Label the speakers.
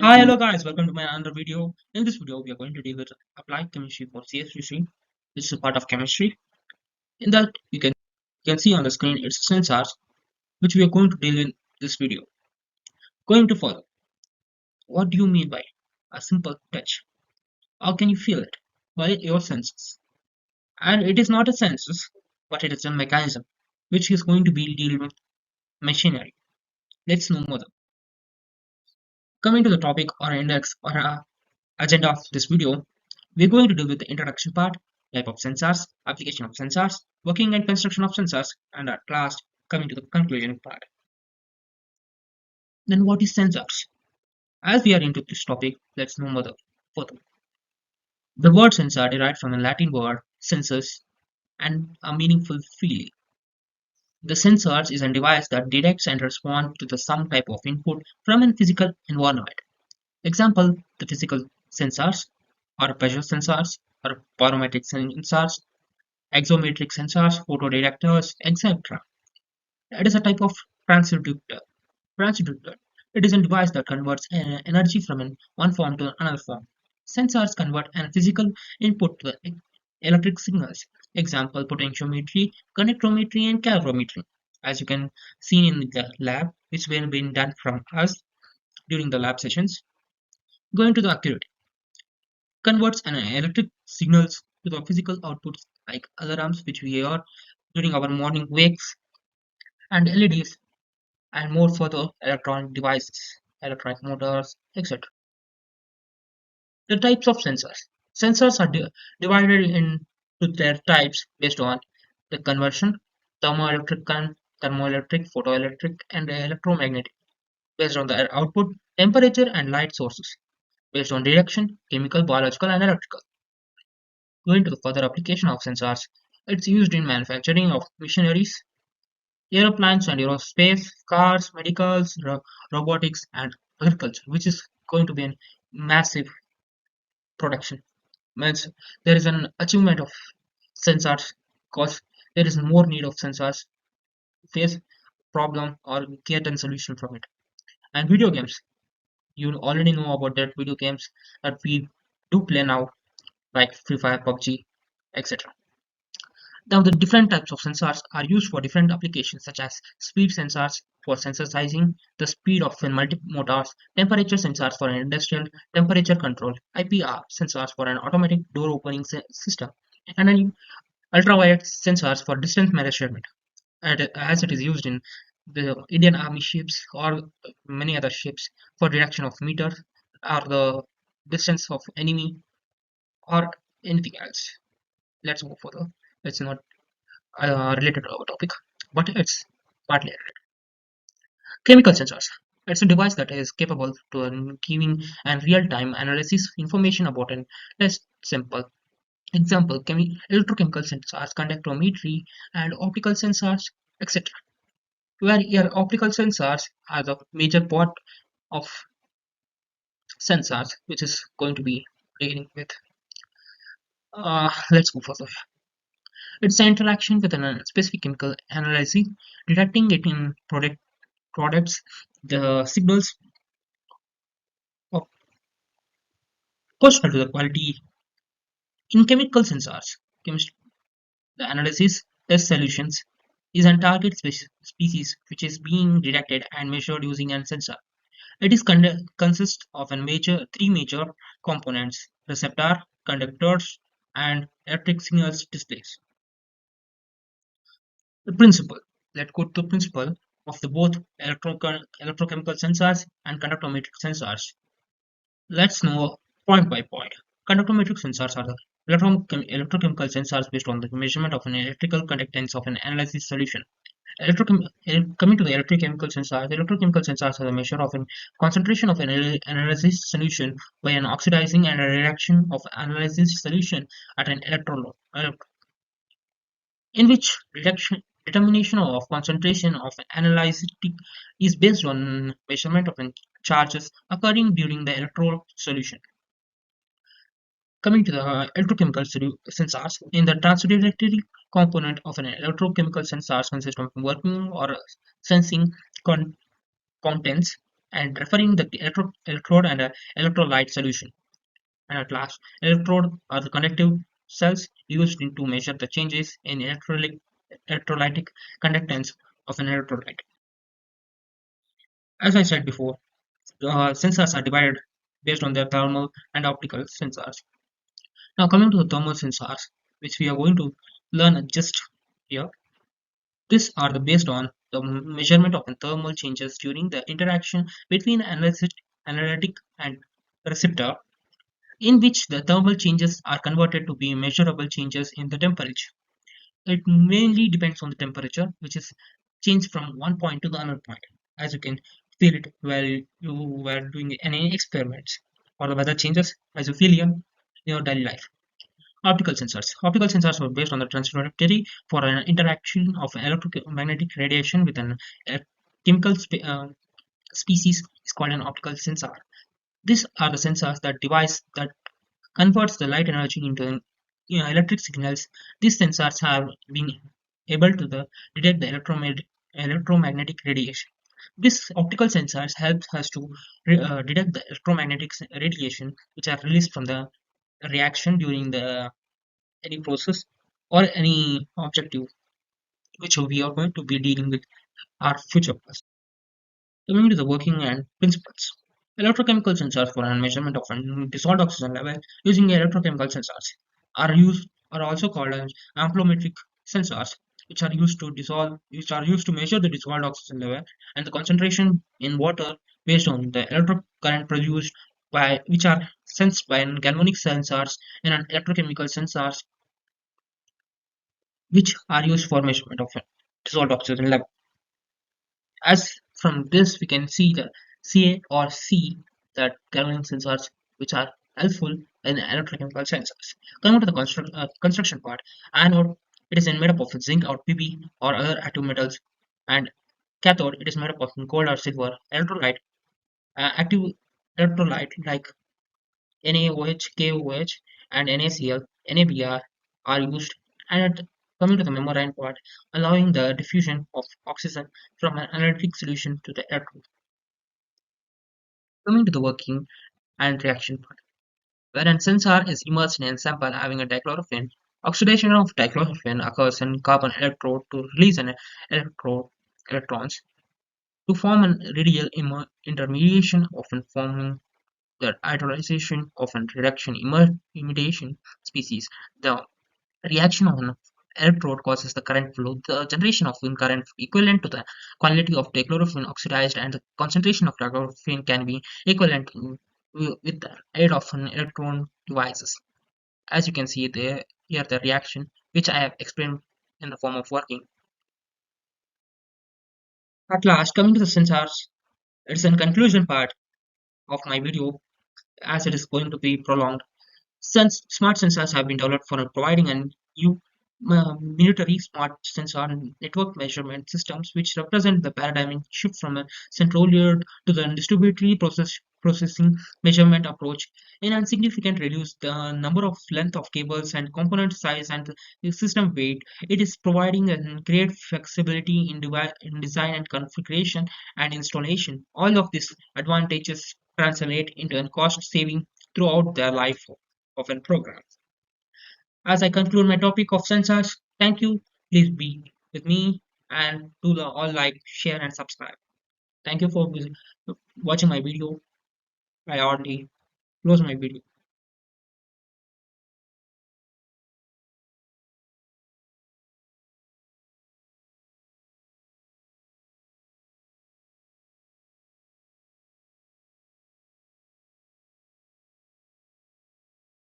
Speaker 1: Hi, hello guys, welcome to my another video. In this video, we are going to deal with applied chemistry for CSE. This is a part of chemistry. In that, you can see on the screen it's sensors, which we are going to deal in this video. Going to follow. What do you mean by a simple touch? How can you feel it? By your senses. And it is not a senses, but it is a mechanism, which is going to be deal with machinery. Let's know more. Coming to the topic or index or agenda of this video, we're going to deal with the introduction part, type of sensors, application of sensors, working and construction of sensors, and at last coming to the conclusion part. Then what is sensors? As we are into this topic, let's know more further. The word sensor derived from the Latin word sensus and a meaningful feeling. The sensor is a device that detects and responds to some type of input from a physical environment. Example, the physical sensors or pressure sensors or barometric sensors, axometric sensors, photodetectors, etc. It is a type of transducer. Transducer. It is a device that converts energy from one form to another form. Sensors convert a physical input to the electric signals. Example, potentiometry, connectometry, and calorimetry. As you can see in the lab, which will be done from us during the lab sessions. Going to the accuracy. Converts an electric signals to the physical outputs like alarms which we hear during our morning wakes and LEDs and more further electronic devices, electronic motors, etc. The types of sensors. Sensors are divided into their types based on the conversion, thermoelectric current, thermoelectric, photoelectric, and electromagnetic, based on their output, temperature, and light sources, based on direction, chemical, biological, and electrical. Going to the further application of sensors, it's used in manufacturing of machineries, aeroplanes and aerospace, cars, medicals, robotics, and agriculture, which is going to be a massive production. Means there is an achievement of sensors because there is more need of sensors to face problem or get a solution from it. And video games, you already know about that video games that we do play now, like Free Fire, PUBG, etc. Now, the different types of sensors are used for different applications, such as speed sensors for sensitizing the speed of motors, temperature sensors for an industrial temperature control, IPR sensors for an automatic door opening system, and an ultraviolet sensors for distance measurement, as it is used in the Indian Army ships or many other ships for detection of meters or the distance of enemy or anything else. Let's move further. It's not related to our topic, but it's partly related. Chemical sensors. It's a device that is capable to giving and real-time analysis information about an test sample. Example, electrochemical sensors, conductometry, and optical sensors, etc. Where your optical sensors are the major part of sensors, which is going to be dealing with. Let's go further. It's an interaction with a specific chemical analysis, detecting it in products, the signals of personal to the quality in chemical sensors. The analysis test solutions is a target species which is being detected and measured using a sensor. It is consists of three major components: receptor, conductors, and electric signals displays. The principle. Let's go to the principle of the both electrochemical sensors and conductometric sensors. Let's know point by point. Conductometric sensors are the electrochemical sensors based on the measurement of an electrical conductance of an analysis solution. Coming to the electrochemical sensors are the measure of a concentration of an analysis solution by an oxidizing and a reduction of analysis solution at an electrode, in which determination of concentration of an analytic is based on measurement of charges occurring during the electrode solution. Coming to the electrochemical sensors, in the component of an electrochemical sensor consists of working or sensing con- contents and referring the electrode and electrolyte solution. And at last, electrode are the conductive cells used to measure the changes in electrolytic conductance of an electrolyte. As I said before, sensors are divided based on their thermal and optical sensors. Now coming to the thermal sensors, which we are going to learn just here. These are the based on the measurement of thermal changes during the interaction between analytic and receptor, in which the thermal changes are converted to be measurable changes in the temperature. It mainly depends on the temperature, which is changed from one point to the other point, as you can feel it while you were doing any experiments, or the weather changes as you feel in your daily life. Optical sensors. Optical sensors are based on the trajectory for an interaction of electromagnetic radiation with an a chemical species is called an optical sensor. These are the sensors that device that converts the light energy into electric signals. These sensors have been able to detect the electromagnetic radiation. These optical sensors help us to detect the electromagnetic radiation which are released from the reaction during the any process or any objective which we are going to be dealing with our future past. Coming to the working and principles. Electrochemical sensors for measurement of dissolved oxygen level using electrochemical sensors are also called as ampliometric sensors, which are used to measure the dissolved oxygen level and the concentration in water based on the electric current produced by which are sensed by galvanic sensors and electrochemical sensors which are used for measurement of dissolved oxygen level. As from this, we can see the CA or C that galvanic sensors which are helpful in electrochemical sensors. Coming to the construction part, anode it is made up of zinc or Pb or other active metals, and cathode it is made up of gold or silver. Electrolyte active electrolyte like NaOH, KOH, and NaCl, NaBr are used, and coming to the membrane part, allowing the diffusion of oxygen from an analytic solution to the electrode. Coming to the working and reaction part, when a sensor is immersed in a sample having a dichlorophene, oxidation of dichlorophene occurs in carbon electrode to release an electrode electrons to form a radial intermediation, often forming the hydrolyzation of a reduction imitation species. The reaction of an electrode causes the current flow. The generation of current equivalent to the quantity of dichlorophene oxidized, and the concentration of dichlorophene can be equivalent with the aid of an electron devices. As you can see there, here the reaction which I have explained in the form of working. At last, coming to the sensors, it's in conclusion part of my video as it is going to be prolonged. Since smart sensors have been developed for providing an new military smart sensor and network measurement systems, which represent the paradigm shift from a centralized to the distributed processing measurement approach, and significantly reduce the number of length of cables and component size and the system weight. It is providing a great flexibility in design and configuration and installation. All of these advantages translate into a cost saving throughout their life of a program. As I conclude my topic of sensors, thank you. Please be with me and do the all like, share, and subscribe. Thank you for watching my video. I already close my video.